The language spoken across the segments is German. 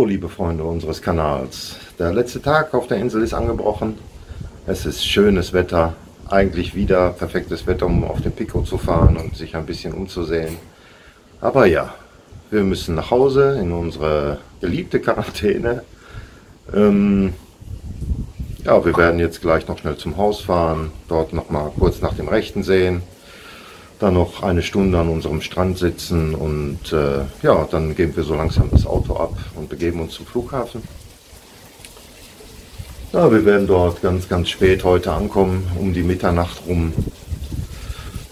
So, liebe Freunde unseres Kanals, der letzte Tag auf der Insel ist angebrochen. Es ist schönes Wetter, eigentlich wieder perfektes Wetter, um auf den Pico zu fahren und sich ein bisschen umzusehen. Aber ja, wir müssen nach Hause in unsere geliebte Quarantäne. Ja, wir werden jetzt gleich noch schnell zum Haus fahren, dort noch mal kurz nach dem Rechten sehen, dann noch eine Stunde an unserem Strand sitzen und ja, dann geben wir so langsam das Auto ab und begeben uns zum Flughafen. Ja, wir werden dort ganz spät heute ankommen, um die Mitternacht rum,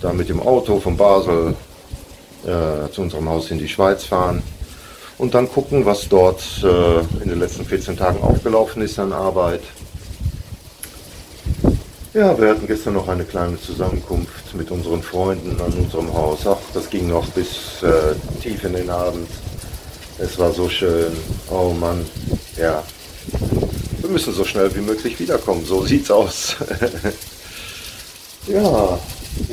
dann mit dem Auto von Basel zu unserem Haus in die Schweiz fahren und dann gucken, was dort in den letzten 14 Tagen aufgelaufen ist an Arbeit. Ja, wir hatten gestern noch eine kleine Zusammenkunft mit unseren Freunden an unserem Haus. Ach, das ging noch bis tief in den Abend. Es war so schön. Oh Mann, ja. Wir müssen so schnell wie möglich wiederkommen, so sieht's aus. Ja,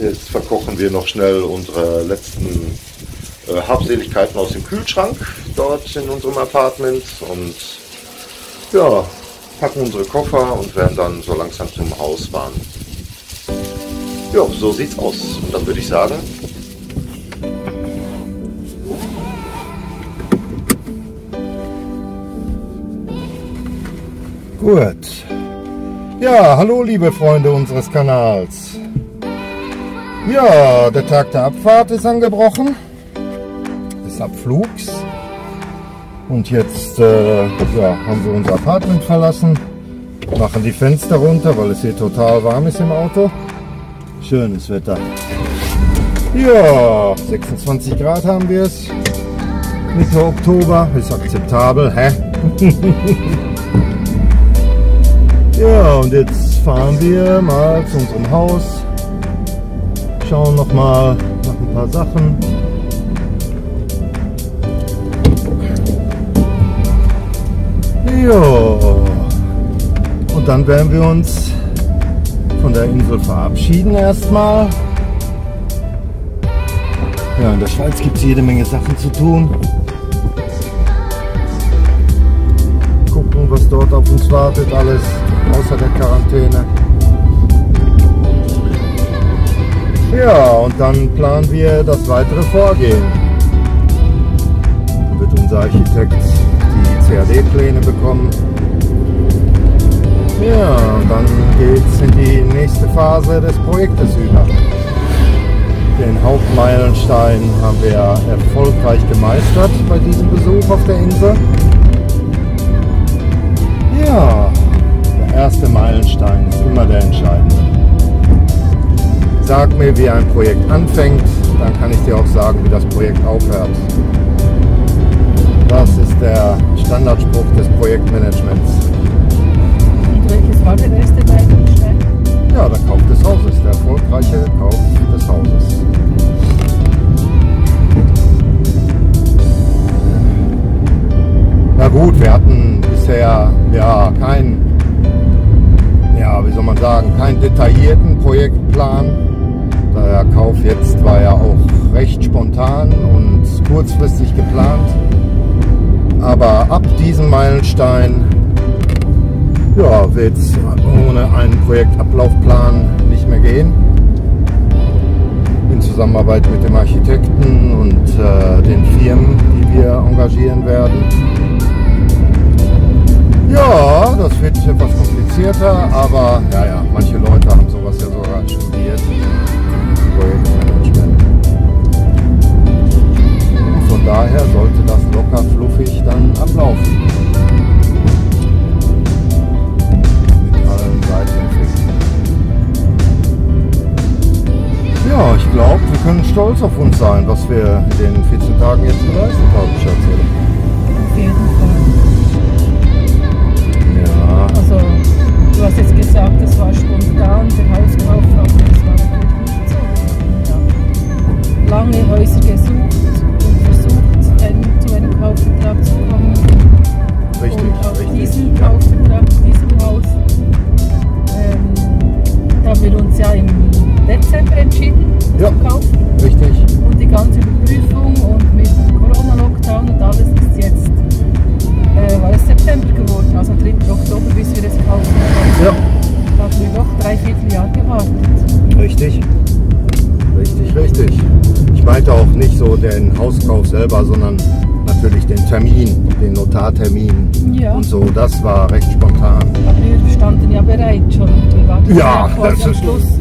jetzt verkochen wir noch schnell unsere letzten Habseligkeiten aus dem Kühlschrank dort in unserem Apartment und ja, packen unsere Koffer und werden dann so langsam zum Haus fahren. Ja, so sieht's aus. Und dann würde ich sagen, gut. Ja, hallo liebe Freunde unseres Kanals. Ja, der Tag der Abfahrt ist angebrochen, des Abflugs. Und jetzt ja, haben wir unser Apartment verlassen, machen die Fenster runter, weil es hier total warm ist im Auto. Schönes Wetter. Ja, 26 Grad haben wir es. Mitte Oktober, ist akzeptabel, hä? Ja, und jetzt fahren wir mal zu unserem Haus, schauen noch mal nach ein paar Sachen. Ja, und dann werden wir uns von der Insel verabschieden erstmal. Ja, in der Schweiz gibt es jede Menge Sachen zu tun. Gucken, was dort auf uns wartet, alles außer der Quarantäne. Ja, und dann planen wir das weitere Vorgehen. Dann wird unser Architekt die CAD-Pläne bekommen. Ja, und dann geht es in die nächste Phase des Projektes über. Den Hauptmeilenstein haben wir erfolgreich gemeistert bei diesem Besuch auf der Insel. Ja, der erste Meilenstein ist immer der entscheidende. Sag mir, wie ein Projekt anfängt, dann kann ich dir auch sagen, wie das Projekt aufhört. Das ist der Standardspruch des Projektmanagements. Und welches war der erste Meilenstein? Ja, der Kauf des Hauses, der erfolgreiche Kauf des Hauses. Na gut, wir hatten bisher ja keinen, ja, wie soll man sagen, keinen detaillierten Projektplan. Der Kauf jetzt war ja auch recht spontan und kurzfristig geplant. Aber ab diesem Meilenstein ja, wird es ohne einen Projektablaufplan nicht mehr gehen. In Zusammenarbeit mit dem Architekten und den Firmen, die wir engagieren werden. Ja, das wird etwas komplizierter, aber ja, manche Leute haben sowas ja sogar studiert. Projektmanagement. Von daher sollte das locker fluffig dann ablaufen. Mit allen Seiteneffekten. Ja, ich glaube, wir können stolz auf uns sein, was wir in den 14 Tagen jetzt geleistet haben, Schatz. Auf jeden Fall. Ja. Also, du hast jetzt gesagt, es war spontan, der Hauskauf, aber das war natürlich nicht so. Ja. Lange Häuser gesucht und versucht, zu einem Kaufvertrag zu kommen. Richtig, und auf richtig. Diesen Kaufvertrag, diesem Haus, da haben wir uns ja im Dezember entschieden Ja. zu kaufen. Richtig. Und die ganze Überprüfung und mit Corona-Lockdown und alles ist jetzt wollte auch nicht so den Hauskauf selber, sondern natürlich den Termin, den Notartermin und so. Das war recht spontan. Aber wir standen ja bereit schon. Wir warteten Ja, quasi das am ist- Schluss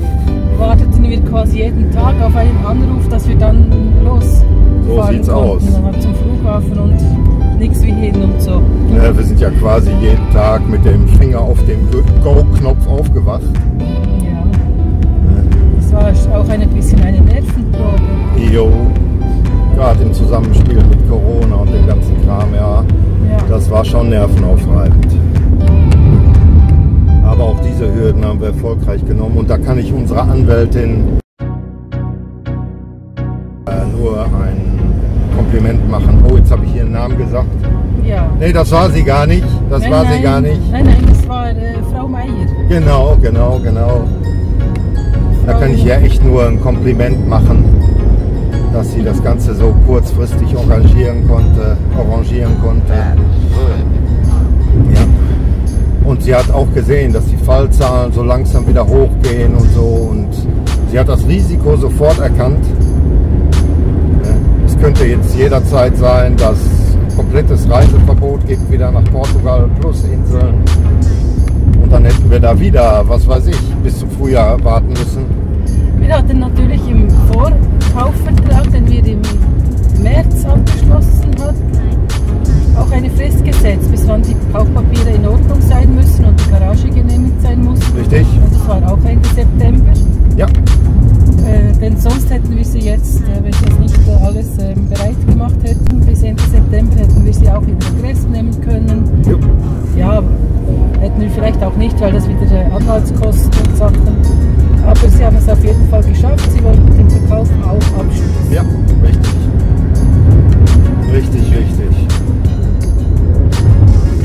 warteten wir quasi jeden Tag auf einen Anruf, dass wir dann losfahren sieht's konnten. aus. Dann halt zum Flughafen und nichts wie hin und so. Ja, wir sind ja quasi jeden Tag mit dem Finger auf dem Go-Knopf aufgewacht. Ja. Das war auch ein bisschen eine Nervenprobe. Jo, gerade im Zusammenspiel mit Corona und dem ganzen Kram, ja. Ja. Das war schon nervenaufreibend. Aber auch diese Hürden haben wir erfolgreich genommen und da kann ich unserer Anwältin nur ein Kompliment machen. Oh, jetzt habe ich ihren Namen gesagt. Ja. Nee, das war sie gar nicht. Das Nein, war sie nein. gar nicht. Nein, das war Frau Meier. Genau. Da kann ich ja echt nur ein Kompliment machen, dass sie das Ganze so kurzfristig arrangieren konnte. Ja. Und sie hat auch gesehen, dass die Fallzahlen so langsam wieder hochgehen und so. Und sie hat das Risiko sofort erkannt. Ja. Es könnte jetzt jederzeit sein, dass komplettes Reiseverbot gibt wieder nach Portugal plus Inseln. Und dann hätten wir da wieder, was weiß ich, bis zum Frühjahr warten müssen. Wir hatten natürlich im Vorkaufvertrag, den wir im März abgeschlossen hatten, auch eine Frist gesetzt, bis wann die Kaufpapiere in Ordnung sein müssen und die Garage genehmigt sein muss. Richtig? Und das war auch Ende September. Ja. Denn sonst hätten wir sie jetzt, wenn wir das nicht alles bereit gemacht hätten, bis Ende September hätten wir sie auch in Regress nehmen können. Jo. Ja, hätten wir vielleicht auch nicht, weil das wieder Anwaltskosten und Sachen. Aber sie haben es auf jeden Fall geschafft. Sie wollten den Verkauf auch abschließen. Ja, richtig. Richtig.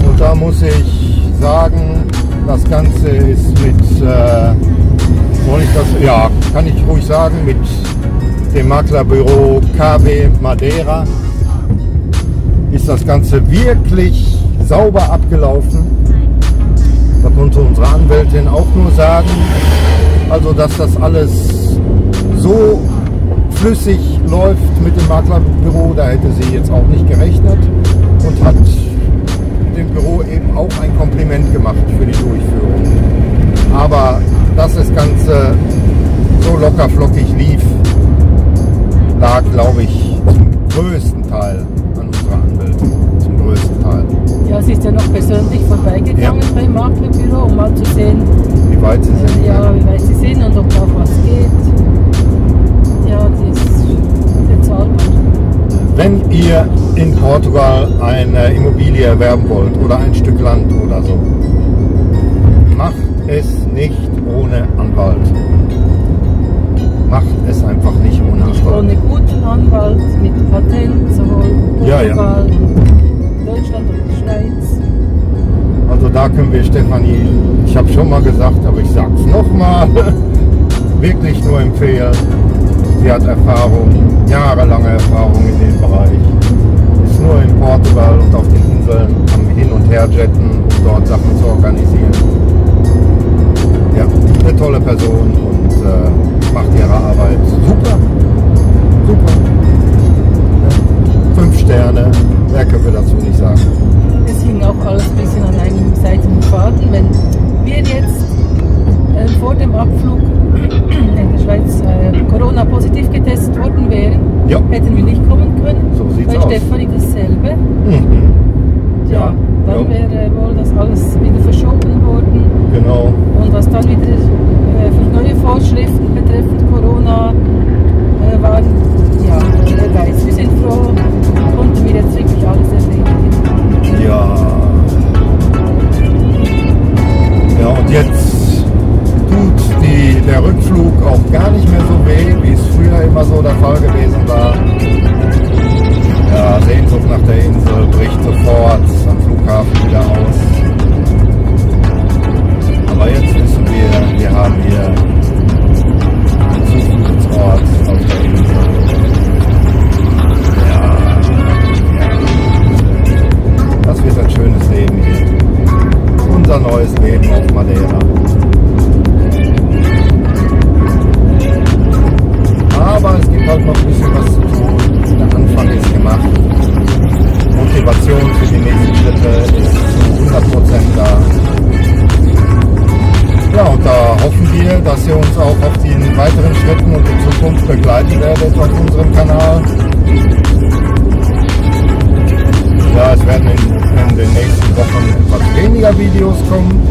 Und da muss ich sagen, das Ganze ist mit, soll ich das, ja, kann ich ruhig sagen, mit dem Maklerbüro KW Madeira ist das Ganze wirklich sauber abgelaufen. Da konnte unsere Anwältin auch nur sagen, also dass das alles so flüssig läuft mit dem Maklerbüro, da hätte sie jetzt auch nicht gerechnet und hat dem Büro eben auch ein Kompliment gemacht für die Durchführung. Aber dass das Ganze so locker flockig lief, lag, glaube ich, zum größten Teil an unserer Anwältin. Zum größten Teil. Ja, sie ist ja noch persönlich vorbeigegangen beim Maklerbüro, um mal zu sehen, Wie weit sie sind. ja, wie weit sie sind und ob da auch was geht. Ja, die ist bezahlbar. Wenn ihr in Portugal eine Immobilie erwerben wollt oder ein Stück Land oder so, macht es nicht ohne Anwalt. Macht es einfach nicht ohne Nicht Anwalt. ohne guten Anwalt, mit Patent, sowohl in Ja, ja. Portugal, Deutschland und die Schweiz. Also da können wir Stefanie, ich habe schon mal gesagt, aber ich sag's nochmal, wirklich nur empfehlen. Sie hat Erfahrung, jahrelange Erfahrung in dem Bereich. Ist nur in Portugal und auf den Inseln am Hin- und Herjetten, um dort Sachen zu organisieren. Ja, eine tolle Person und macht ihre Arbeit super. Super. Ja. 5 Sterne, mehr können wir dazu nicht sagen. Es hing auch alles ein bisschen an einem seidenen Faden. Wenn wir jetzt vor dem Abflug in der Schweiz Corona-positiv getestet worden wären, Ja. hätten wir nicht kommen können. So sieht's Bei aus. Stefanie dasselbe. Mhm. Ja, dann Ja. wäre wohl das alles wieder verschoben worden. Genau. Und was dann wieder für neue Vorschriften betreffend Corona waren, ja, wer weiß. Wir sind froh, konnten wir jetzt wirklich alles erledigen. Ja. Ja, und jetzt tut der Rückflug auch gar nicht mehr so weh, wie es früher immer so der Fall gewesen war. Ja, Sehnsucht nach der Insel bricht sofort am Flughafen wieder aus. Aber jetzt wissen wir haben hier einen Zufluchtsort auf der Insel. Ja. Das wird ein schönes Leben hier. Unser neues Leben auf Madeira. Aber es gibt halt noch ein bisschen was zu tun. Anfang ist gemacht. Motivation für die nächsten Schritte ist zu 100% da. Ja, und da hoffen wir, dass ihr uns auch auf den weiteren Schritten und in Zukunft begleiten werdet auf unserem Kanal. Ja, es werden in den nächsten Wochen etwas weniger Videos kommen,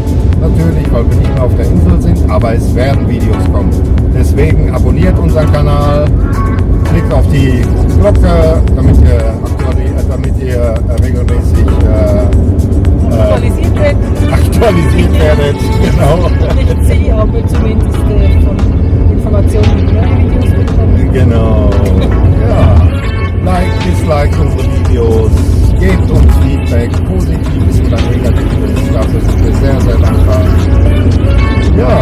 natürlich, weil wir nicht mehr auf der Insel sind, aber es werden Videos kommen. Deswegen abonniert unseren Kanal, klickt auf die Glocke, damit ihr regelmäßig aktualisiert werdet. Genau. Nicht Sie, aber zumindest von Informationen über neue Videos bekommen. Genau. Ja. Like, dislike unsere Videos, gebt uns Feedback, positives oder negatives, dafür sind wir sehr, sehr dankbar. Ja,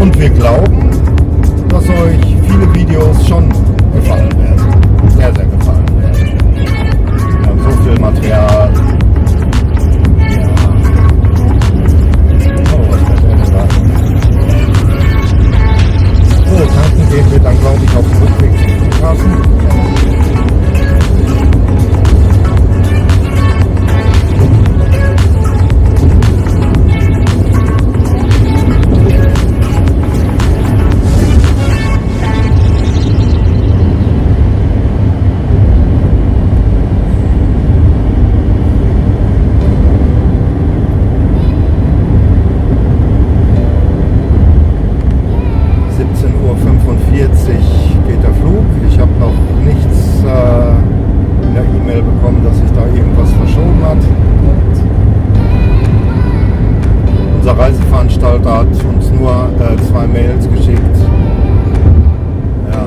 und wir glauben, dass euch viele Videos schon gefallen werden, sehr, sehr gefallen werden. Wir haben so viel Material. Ja. Oh, was wird er sagen? So, tanken gehen wir dann, glaube ich, auf dem Rückweg zum Flughafen. 17:45 geht der Flug. Ich habe noch nichts in der E-Mail bekommen, dass sich da irgendwas verschoben hat. Unser Reiseveranstalter hat uns nur 2 Mails geschickt. Ja.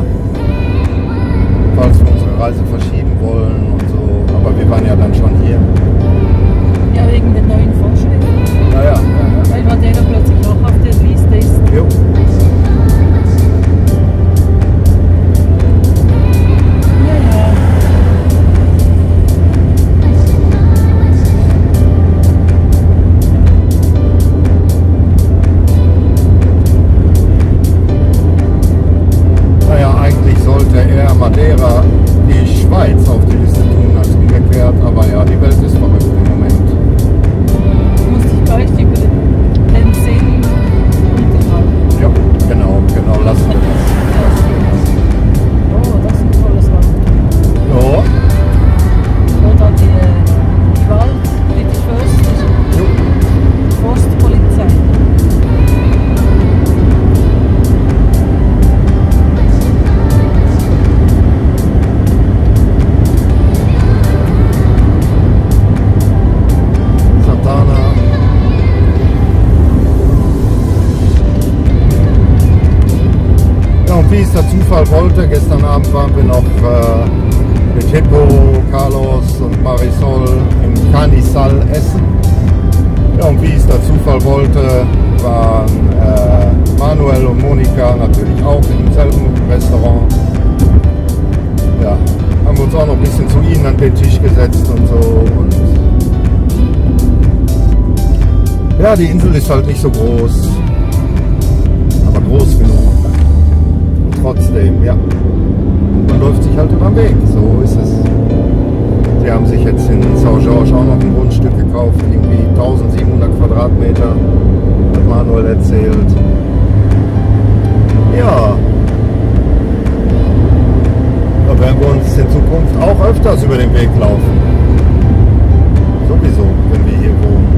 Falls wir unsere Reise verschieben wollen und so. Aber wir waren ja dann schon hier. Ja, wegen den neuen Vorschriften. Ja, ja. Weil Madeira plötzlich auch auf der Liste ist. Jo. Madeira die Schweiz auf die Liste tun als umgekehrt, aber ja, die Welt ist verrückt im Moment. Du musst dich gleich über den Sinn unterhalten. Ja, genau, lassen wir das. Oh, das ist ein tolles Auto. Ja. Und dann die Wald mit Forstpolizei. Wie es der Zufall wollte, gestern Abend waren wir noch mit Hippo, Carlos und Marisol im Canisal essen. Ja, und wie es der Zufall wollte, waren Manuel und Monika natürlich auch in demselben Restaurant. Ja, haben wir uns auch noch ein bisschen zu ihnen an den Tisch gesetzt und so. Und ja, die Insel ist halt nicht so groß, aber groß genug. Trotzdem, ja. Man läuft sich halt über den Weg, so ist es. Sie haben sich jetzt in São-Jorge auch noch ein Grundstück gekauft, irgendwie 1700 Quadratmeter, hat Manuel erzählt. Ja. Da werden wir uns in Zukunft auch öfters über den Weg laufen. Sowieso, wenn wir hier wohnen.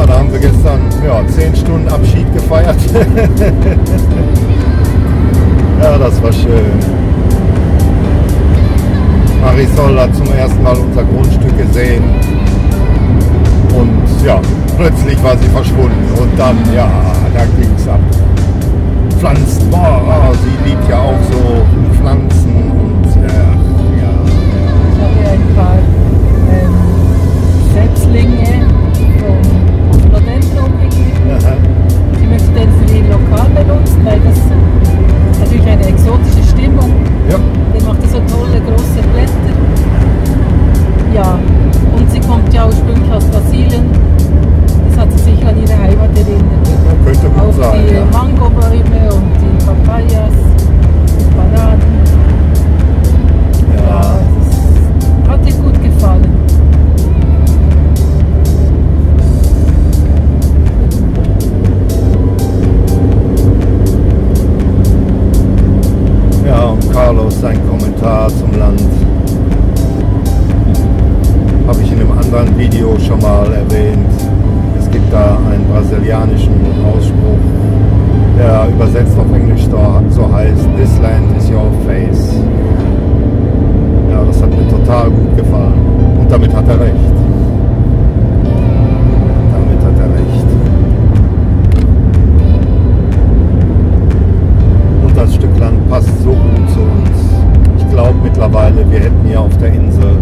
Da haben wir gestern 10 Stunden Abschied gefeiert. Ja, das war schön. Marisol hat zum ersten Mal unser Grundstück gesehen. Und ja, plötzlich war sie verschwunden. Und dann, ja, da ging es ab. Pflanzen, sie liebt ja auch so Pflanzen und ja. Ich habe ja ein paar Setzlinge vom Philodendron gegeben. Die möchte ich für die lokal benutzen, weil das natürlich eine exotische Stimmung. Ja. Der macht so tolle große Blätter. Ja, und sie kommt ja ursprünglich aus Brasilien. Carlos seinen Kommentar zum Land. Habe ich in einem anderen Video schon mal erwähnt. Es gibt da einen brasilianischen Ausspruch, der übersetzt auf Englisch so heißt: This land is your face. Ja, das hat mir total gut gefallen. Und damit hat er recht. Damit hat er recht. Und das Stück Land passt so gut zu uns. Ich glaube mittlerweile, wir hätten hier auf der Insel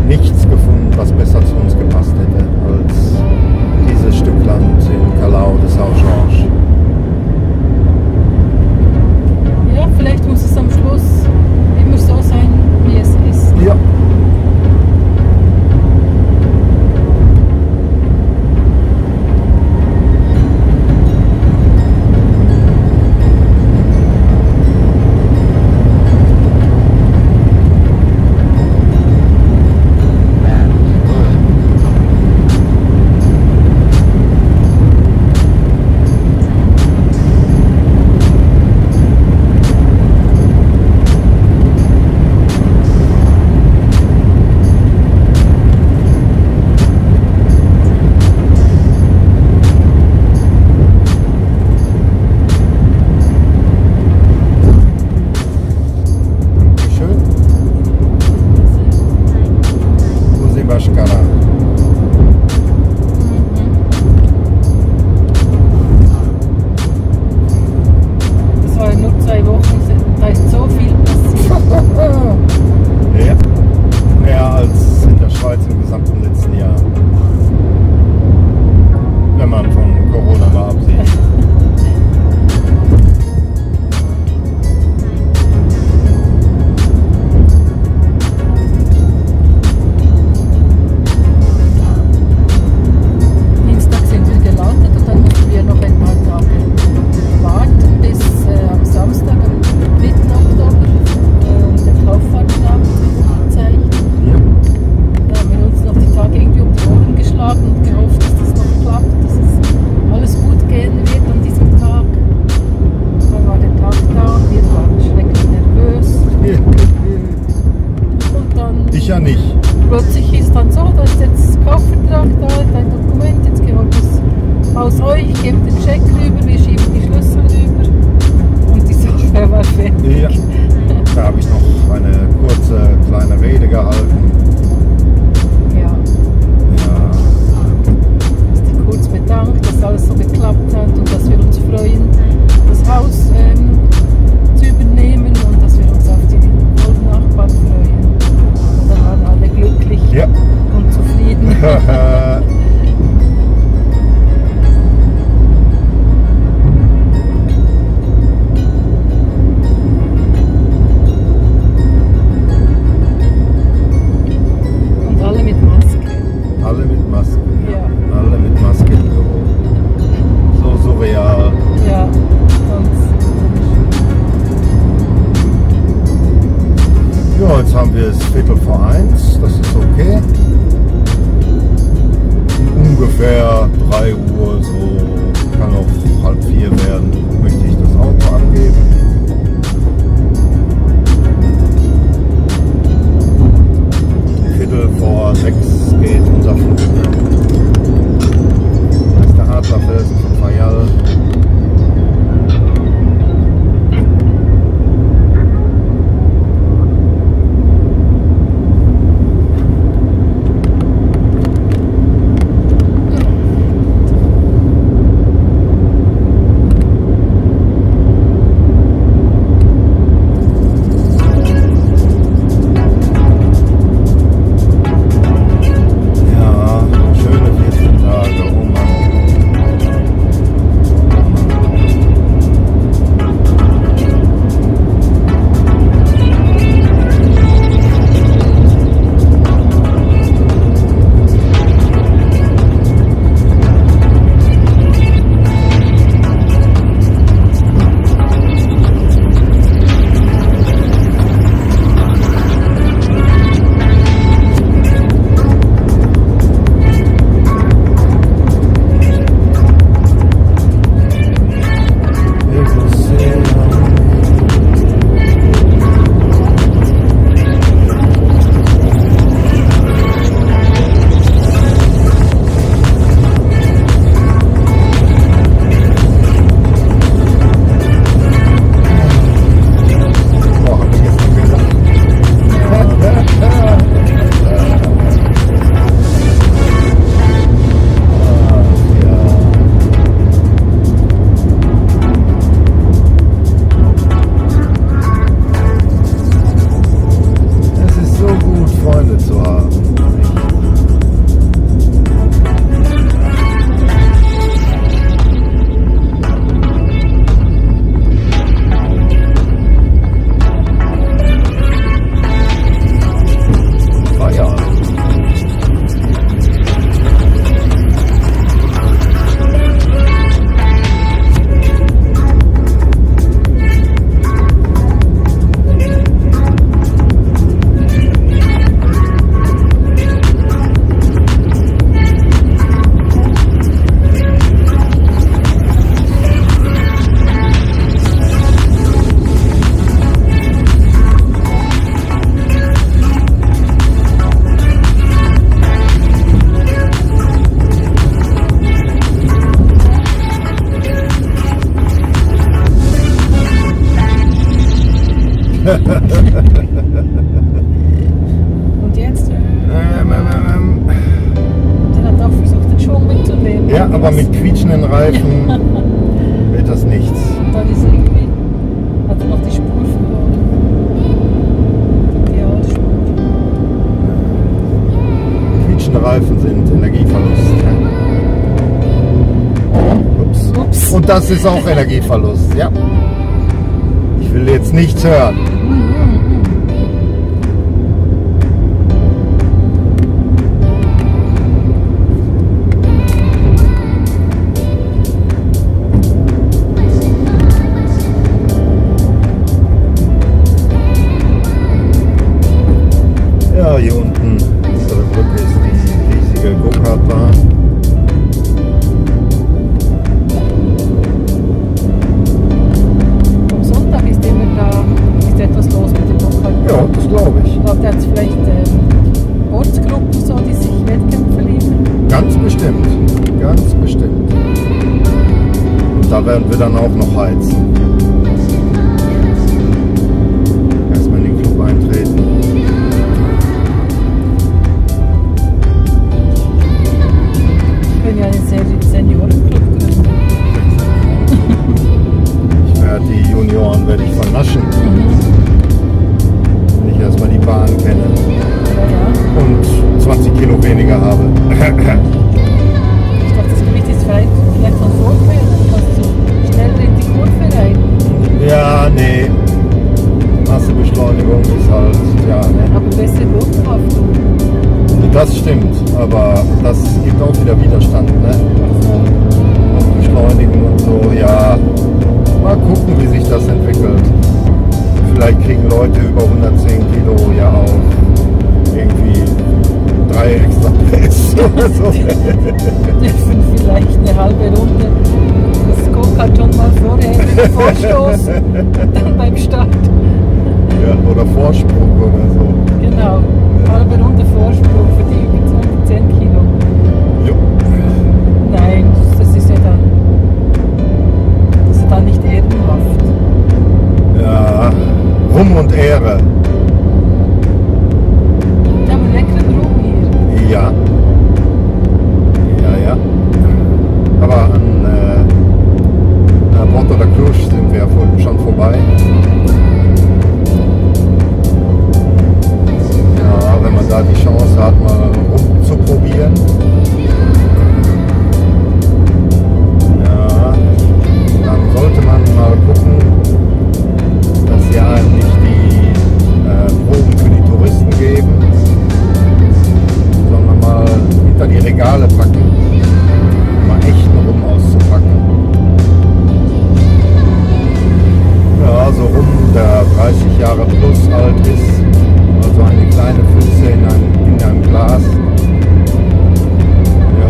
nichts gefunden, was besser zu uns gepasst hätte, als dieses Stück Land in Callao de São Jorge. Ja, vielleicht muss es am Schluss immer so sein, wie es ist. Ja. Plötzlich ist dann so, da ist jetzt Kaufvertrag da, dein Dokument, jetzt gehört es aus euch, gebt den Check rüber, wir schieben die Schlüssel rüber und die Sache war fertig. Ja. Da habe ich noch eine kurze kleine Rede gehalten. Ja. Dass die kurz bedankt, dass alles so geklappt hat und dass wir uns freuen, das Haus zu übernehmen und dass wir uns auf die neuen Nachbarn freuen. Und dann waren alle glücklich und zufrieden. Jetzt haben wir es 1:15, das ist okay. Ungefähr 3 Uhr, so kann auch 3:30 werden, möchte ich das Auto abgeben. Viertel vor 6 geht unser Flug. Das ist der Adlerfelsen von Fayal. Und jetzt? Der hat auch versucht, den Schwung mitzunehmen. Ja, aber mit quietschenden Reifen wird das nichts. Und dann ist irgendwie, hat er noch die Spur verloren. Die Idealspur. Quietschende Reifen sind Energieverlust. Ups. Ups. Und das ist auch Energieverlust, ja. Ich will jetzt nichts hören. Ja, hier unten unter der Brücke ist die riesige Go-Kart-Bahn. Am Sonntag ist immer da, ist etwas los mit dem Go-Kart. Ja, das glaube ich. Ich glaube, da hat es vielleicht Ortsgruppen, so, die sich Wettkämpfe liefern. Ganz bestimmt. Ganz bestimmt. Und da werden wir dann auch noch heizen. Erstmal in den Club eintreten. Ich bin ja einen Seniorenclub gründen. Die Junioren werde ich vernaschen, wenn ich erstmal die Bahn kenne Ja. und 20 Kilo weniger habe. Ich glaube, das Gewicht ist vielleicht von Vorteil, dann kannst du schneller in die Kurve rein. Ja, nee. Massebeschleunigung ist halt, ja, ne. Aber bessere Bodenhaftung. Das stimmt, aber das gibt auch wieder Widerstand, ne? Und Beschleunigen und so, ja. Mal gucken, wie sich das entwickelt. Vielleicht kriegen Leute über 110 Kilo ja auch irgendwie 3 extra PS oder so. Vielleicht eine halbe Runde. Das Go-Kart schon mal vorher Vorstoß, dann beim Start. Ja, oder Vorsprung oder so. Genau, halbe Runde Vorsprung für die über 210 Kilo. Jo. Nein, das ist ja dann nicht ehrenhaft. Ja, Ruhm und Ehre. Wir haben einen leckeren Rum hier. Ja. Ja, ja. Aber an Porto da Cruz sind wir schon vorbei. Ja, wenn man da die Chance hat, mal rumzuprobieren. Ja, dann sollte man mal gucken, dass sie einem nicht die Proben für die Touristen geben, sondern mal hinter die Regale packen, mal echten Rum auszupacken. Ja, so Rum, der 30 Jahre plus alt ist, also eine kleine Pfütze in einem Glas. Ja,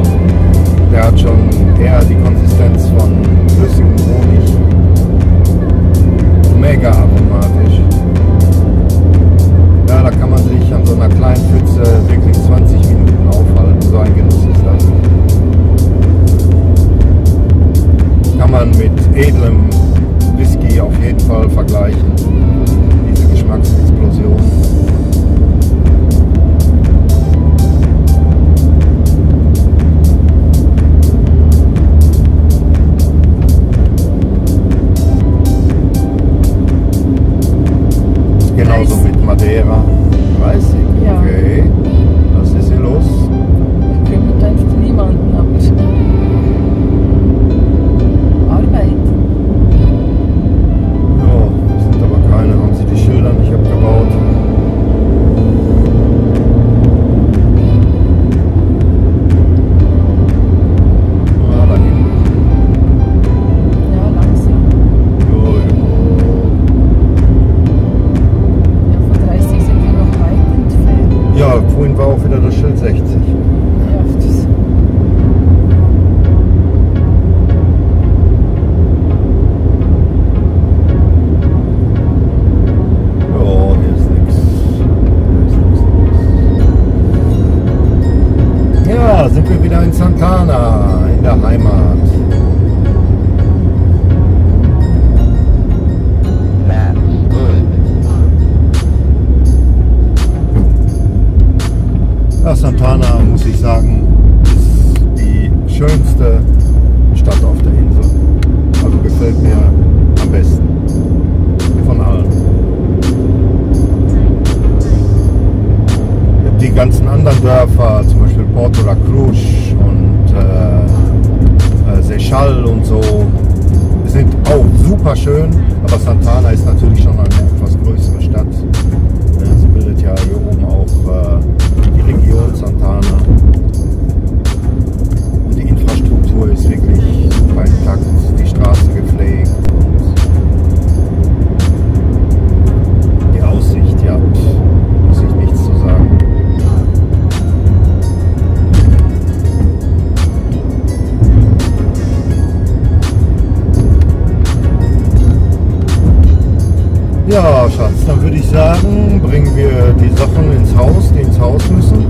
der hat schon eher die Konsistenz von flüssigem Honig. Mega aromatisch. Ja, da kann man sich an so einer kleinen Pfütze wirklich 20 Minuten aufhalten. So ein Genuss ist das. Kann man mit edlem Whisky auf jeden Fall vergleichen. Diese Geschmacksexplosion. Genauso mit Madeira. 30. Ja. Okay. Was ist hier los? Ich kümmert einfach niemanden, aber Arbeit. Ja, sind aber keine. Haben sie die Schilder nicht abgebaut? Ah, da hinten. Ja, langsam. Jo, jo. Ja, von 30 sind wir noch weit entfernt. Ja, vorhin war auch wieder das Schild 60. Ja, das Oh, hier ist nichts. Ja, sind wir wieder in Santana, in der Heimat. That's good. Santana, muss ich sagen, ist die schönste Stadt auf der Insel. Also gefällt mir am besten von allen. Die ganzen anderen Dörfer, zum Beispiel Porto la Cruz und Seixal und so, sind auch super schön, aber Santana ist natürlich schon eine etwas größere Stadt. Sie bildet ja hier oben auch die Region Santana. Und die Infrastruktur ist wirklich super intakt, die Straße gepflegt. Und die Aussicht, ja, muss ich nichts zu sagen. Ja, Schatz, dann würde ich sagen, bringen wir die Sachen ins Haus, die ins Haus müssen.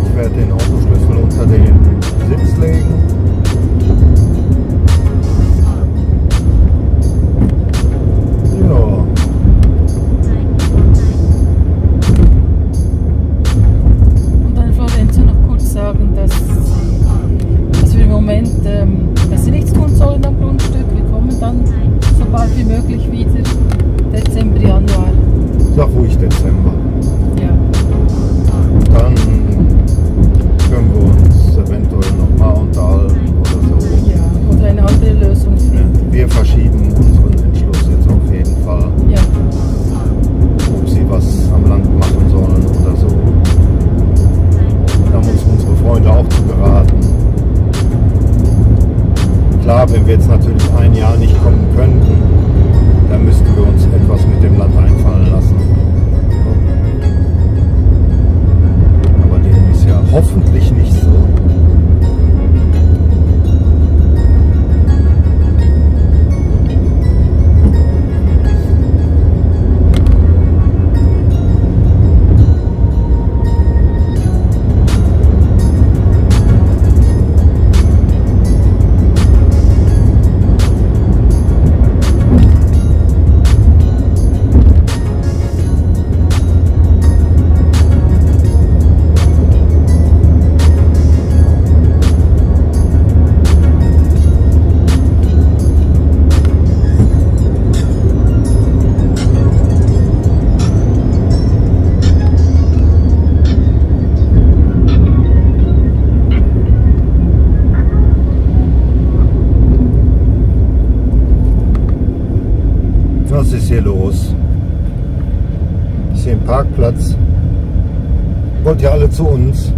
Ich werde den Autoschlüssel unter den Sitz legen. Ja. Und dann, Florenzo, noch kurz sagen, dass wir im Moment dass sie nichts tun sollen am Grundstück. Wir kommen dann so bald wie möglich wieder, Dezember, Januar. Sag ruhig Dezember. Ja. Dann können wir uns eventuell nochmal unterhalten oder so. Ja, oder eine andere Lösung finden. Wir verschieben unseren Entschluss jetzt auf jeden Fall. Ja. Ob sie was am Land machen sollen oder so. Da haben uns unsere Freunde auch zu beraten. Klar, wenn wir jetzt natürlich ein Jahr nicht kommen könnten, dann müssten wir uns etwas mit dem Land einfallen lassen. Aber dem ist ja hoffentlich nicht so. Was ist hier los? Ist hier ein Parkplatz? Wollt ihr alle zu uns?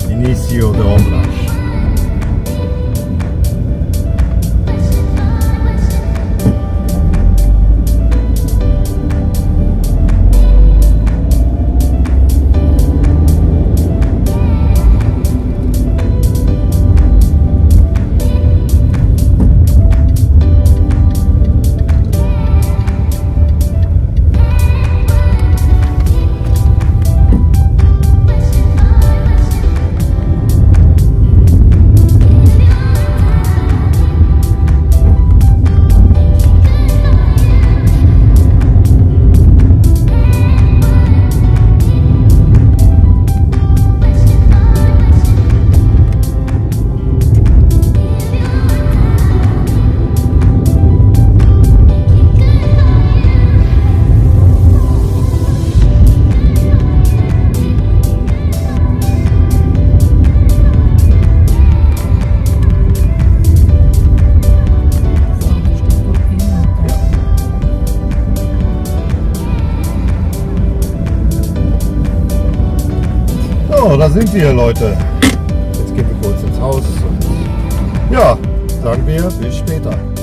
Inicio de obras. So, da sind wir, Leute. Jetzt gehen wir kurz ins Haus. Und ja, sagen wir bis später.